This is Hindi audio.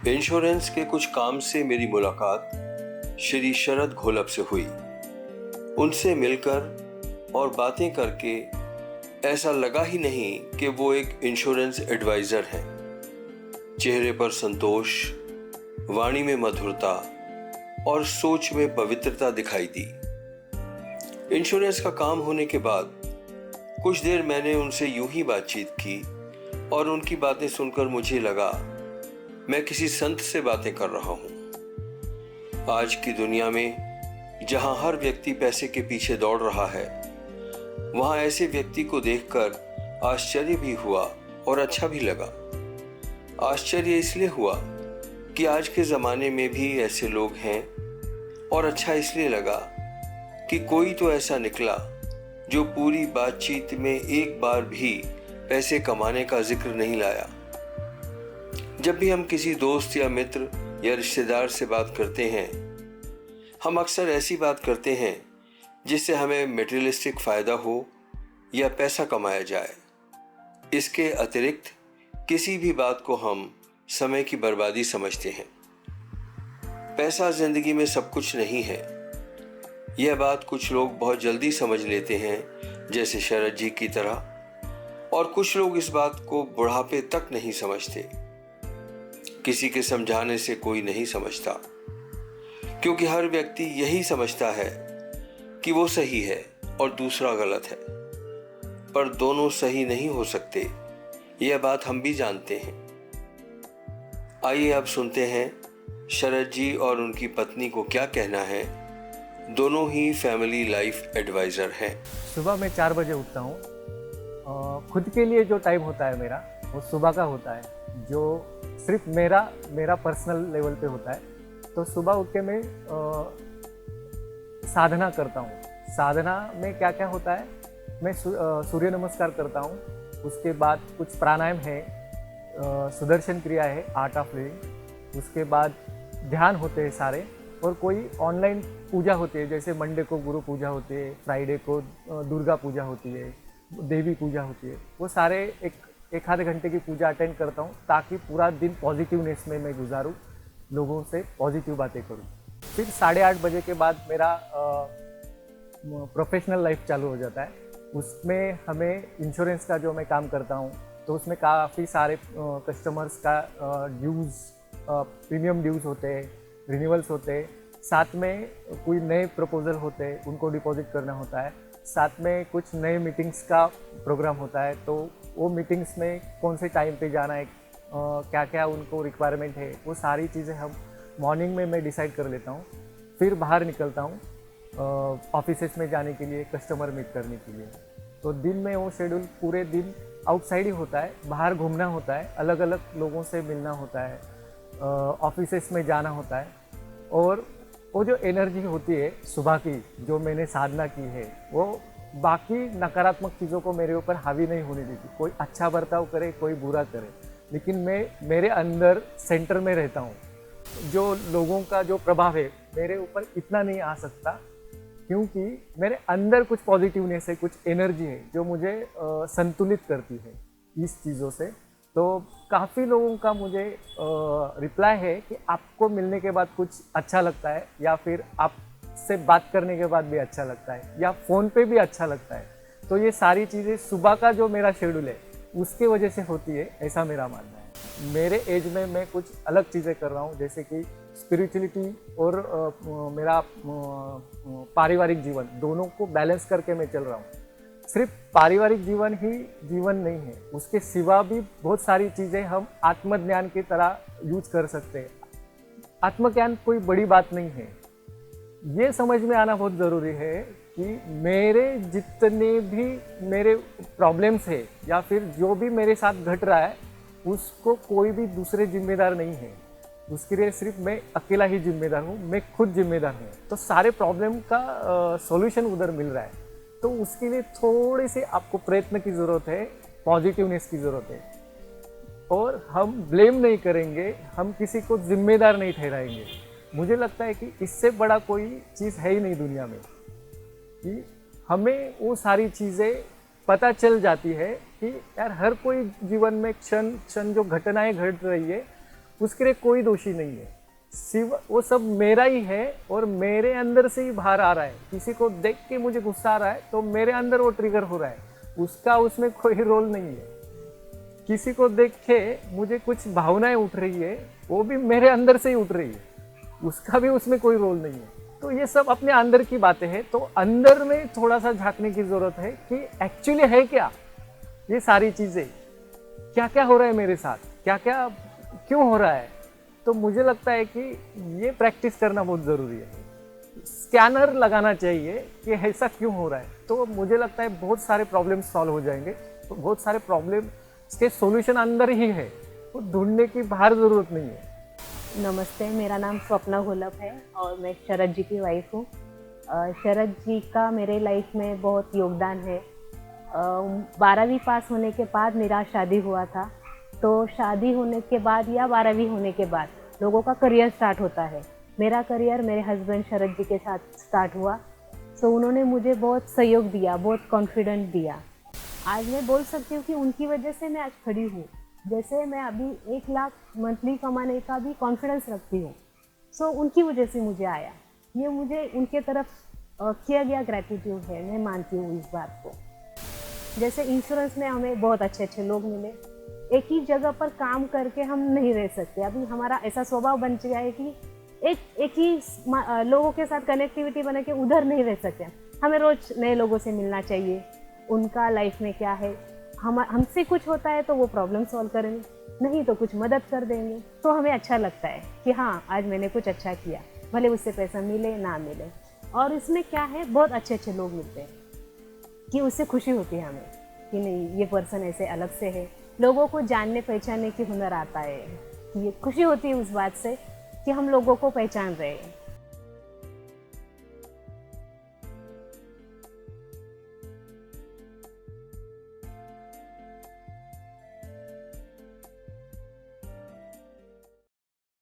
इंश्योरेंस के कुछ काम से मेरी मुलाकात श्री शरद घोलप से हुई। उनसे मिलकर और बातें करके ऐसा लगा ही नहीं कि वो एक इंश्योरेंस एडवाइज़र हैं। चेहरे पर संतोष, वाणी में मधुरता और सोच में पवित्रता दिखाई दी। इंश्योरेंस का काम होने के बाद कुछ देर मैंने उनसे यूं ही बातचीत की और उनकी बातें सुनकर मुझे लगा मैं किसी संत से बातें कर रहा हूं। आज की दुनिया में जहां हर व्यक्ति पैसे के पीछे दौड़ रहा है, वहां ऐसे व्यक्ति को देखकर आश्चर्य भी हुआ और अच्छा भी लगा। आश्चर्य इसलिए हुआ कि आज के ज़माने में भी ऐसे लोग हैं, और अच्छा इसलिए लगा कि कोई तो ऐसा निकला जो पूरी बातचीत में एक बार भी पैसे कमाने का जिक्र नहीं लाया। जब भी हम किसी दोस्त या मित्र या रिश्तेदार से बात करते हैं, हम अक्सर ऐसी बात करते हैं जिससे हमें मटेरियलिस्टिक फ़ायदा हो या पैसा कमाया जाए। इसके अतिरिक्त किसी भी बात को हम समय की बर्बादी समझते हैं। पैसा ज़िंदगी में सब कुछ नहीं है। यह बात कुछ लोग बहुत जल्दी समझ लेते हैं, जैसे शरद जी की तरह, और कुछ लोग इस बात को बुढ़ापे तक नहीं समझते। किसी के समझाने से कोई नहीं समझता, क्योंकि हर व्यक्ति यही समझता है कि वो सही है और दूसरा गलत है। पर दोनों सही नहीं हो सकते, यह बात हम भी जानते हैं। आइए अब सुनते हैं शरद जी और उनकी पत्नी को क्या कहना है। दोनों ही फैमिली लाइफ एडवाइज़र हैं। सुबह मैं 4 बजे उठता हूँ। खुद के लिए जो टाइम होता है मेरा, वो सुबह का होता है, जो सिर्फ मेरा पर्सनल लेवल पे होता है। तो सुबह उठ के मैं साधना करता हूँ। साधना में क्या क्या होता है, मैं सूर्य नमस्कार करता हूँ। उसके बाद कुछ प्राणायाम है, सुदर्शन क्रिया है, आर्ट ऑफ लिविंग। उसके बाद ध्यान होते हैं सारे, और कोई ऑनलाइन पूजा होती है, जैसे मंडे को गुरु पूजा होती है, फ्राइडे को दुर्गा पूजा होती है, देवी पूजा होती है। वो सारे एक आधे घंटे की पूजा अटेंड करता हूँ, ताकि पूरा दिन पॉजिटिवनेस में मैं गुजारूँ, लोगों से पॉजिटिव बातें करूँ। फिर 8:30 बजे के बाद मेरा प्रोफेशनल लाइफ चालू हो जाता है। उसमें हमें इंश्योरेंस का जो मैं काम करता हूँ, तो उसमें काफ़ी सारे कस्टमर्स का ड्यूज़, प्रीमियम ड्यूज़ होते हैं, रिन्यूअल्स होते हैं। साथ में कोई नए प्रपोजल होते हैं, उनको डिपॉजिट करना होता है। साथ में कुछ नए मीटिंग्स का प्रोग्राम होता है, तो वो मीटिंग्स में कौन से टाइम पे जाना है, क्या क्या उनको रिक्वायरमेंट है, वो सारी चीज़ें हम मॉर्निंग में मैं डिसाइड कर लेता हूँ। फिर बाहर निकलता हूँ ऑफिसेस में जाने के लिए, कस्टमर मीट करने के लिए। तो दिन में वो शेड्यूल पूरे दिन आउटसाइड ही होता है, बाहर घूमना होता है, अलग अलग लोगों से मिलना होता है, ऑफिसेस में जाना होता है। और वो जो एनर्जी होती है सुबह की, जो मैंने साधना की है, वो बाकी नकारात्मक चीज़ों को मेरे ऊपर हावी नहीं होने देती। कोई अच्छा बर्ताव करे, कोई बुरा करे, लेकिन मैं मेरे अंदर सेंटर में रहता हूँ। जो लोगों का जो प्रभाव है मेरे ऊपर इतना नहीं आ सकता, क्योंकि मेरे अंदर कुछ पॉजिटिवनेस है, कुछ एनर्जी है जो मुझे संतुलित करती है इस चीज़ों से। तो काफ़ी लोगों का मुझे रिप्लाई है कि आपको मिलने के बाद कुछ अच्छा लगता है, या फिर आपसे बात करने के बाद भी अच्छा लगता है, या फ़ोन पे भी अच्छा लगता है। तो ये सारी चीज़ें सुबह का जो मेरा शेड्यूल है उसके वजह से होती है, ऐसा मेरा मानना है। मेरे एज में मैं कुछ अलग चीज़ें कर रहा हूँ, जैसे कि स्पिरिचुअलिटी और मेरा पारिवारिक जीवन, दोनों को बैलेंस करके मैं चल रहा हूँ। सिर्फ पारिवारिक जीवन ही जीवन नहीं है, उसके सिवा भी बहुत सारी चीज़ें हम आत्मज्ञान की तरह यूज कर सकते हैं। आत्मज्ञान कोई बड़ी बात नहीं है, ये समझ में आना बहुत ज़रूरी है कि मेरे जितने भी मेरे प्रॉब्लम्स है, या फिर जो भी मेरे साथ घट रहा है, उसको कोई भी दूसरे जिम्मेदार नहीं है। उसके लिए सिर्फ मैं अकेला ही जिम्मेदार हूँ, मैं खुद जिम्मेदार हूँ। तो सारे प्रॉब्लम का सॉल्यूशन उधर मिल रहा है। तो उसके लिए थोड़े से आपको प्रयत्न की ज़रूरत है, पॉजिटिवनेस की ज़रूरत है, और हम ब्लेम नहीं करेंगे, हम किसी को जिम्मेदार नहीं ठहराएंगे। मुझे लगता है कि इससे बड़ा कोई चीज़ है ही नहीं दुनिया में, कि हमें वो सारी चीज़ें पता चल जाती है कि यार हर कोई जीवन में क्षण क्षण जो घटनाएं घट रही है, उसके लिए कोई दोषी नहीं है, सिर्फ वो सब मेरा ही है और मेरे अंदर से ही बाहर आ रहा है। किसी को देख के मुझे गुस्सा आ रहा है तो मेरे अंदर वो ट्रिगर हो रहा है, उसका उसमें कोई रोल नहीं है। किसी को देख के मुझे कुछ भावनाएं उठ रही है, वो भी मेरे अंदर से ही उठ रही है, उसका भी उसमें कोई रोल नहीं है। तो ये सब अपने अंदर की बातें हैं, तो अंदर में थोड़ा सा झांकने की ज़रूरत है कि एक्चुअली है क्या ये सारी चीज़ें, क्या क्या हो रहा है मेरे साथ, क्या क्या क्यों हो रहा है। तो मुझे लगता है कि ये प्रैक्टिस करना बहुत ज़रूरी है। स्कैनर लगाना चाहिए कि ऐसा क्यों हो रहा है, तो मुझे लगता है बहुत सारे प्रॉब्लम सॉल्व हो जाएंगे। तो बहुत सारे प्रॉब्लम के सॉल्यूशन अंदर ही है, तो ढूंढने की बाहर ज़रूरत नहीं है। नमस्ते, मेरा नाम स्वप्ना घोलप है और मैं शरद जी की वाइफ हूँ। शरद जी का मेरे लाइफ में बहुत योगदान है। 12वीं पास होने के बाद मेरा शादी हुआ था, तो शादी होने के बाद या 12वीं होने के बाद लोगों का करियर स्टार्ट होता है। मेरा करियर मेरे हस्बैंड शरद जी के साथ स्टार्ट हुआ, तो उन्होंने मुझे बहुत सहयोग दिया, बहुत कॉन्फिडेंट दिया। आज मैं बोल सकती हूँ कि उनकी वजह से मैं आज खड़ी हूँ। जैसे मैं अभी 1 लाख मंथली कमाने का भी कॉन्फिडेंस रखती हूँ, सो उनकी वजह से मुझे आया। ये मुझे उनके तरफ किया गया ग्रैटिट्यूड है, मैं मानती हूँ इस बात को। जैसे इंश्योरेंस में हमें बहुत अच्छे अच्छे लोग मिले। एक ही जगह पर काम करके हम नहीं रह सकते। अभी हमारा ऐसा स्वभाव बन गया है कि एक ही लोगों के साथ कनेक्टिविटी बना के उधर नहीं रह सकते। हमें रोज नए लोगों से मिलना चाहिए, उनका लाइफ में क्या है, हमसे कुछ होता है तो वो प्रॉब्लम सॉल्व करेंगे, नहीं तो कुछ मदद कर देंगे, तो हमें अच्छा लगता है कि हाँ आज मैंने कुछ अच्छा किया, भले उससे पैसा मिले ना मिले। और इसमें क्या है, बहुत अच्छे अच्छे लोग मिलते हैं कि उससे खुशी होती है हमें कि नहीं ये पर्सन ऐसे अलग से है। लोगों को जानने पहचानने की हुनर आता है कि ये खुशी होती है उस बात से कि हम लोगों को पहचान रहे हैं।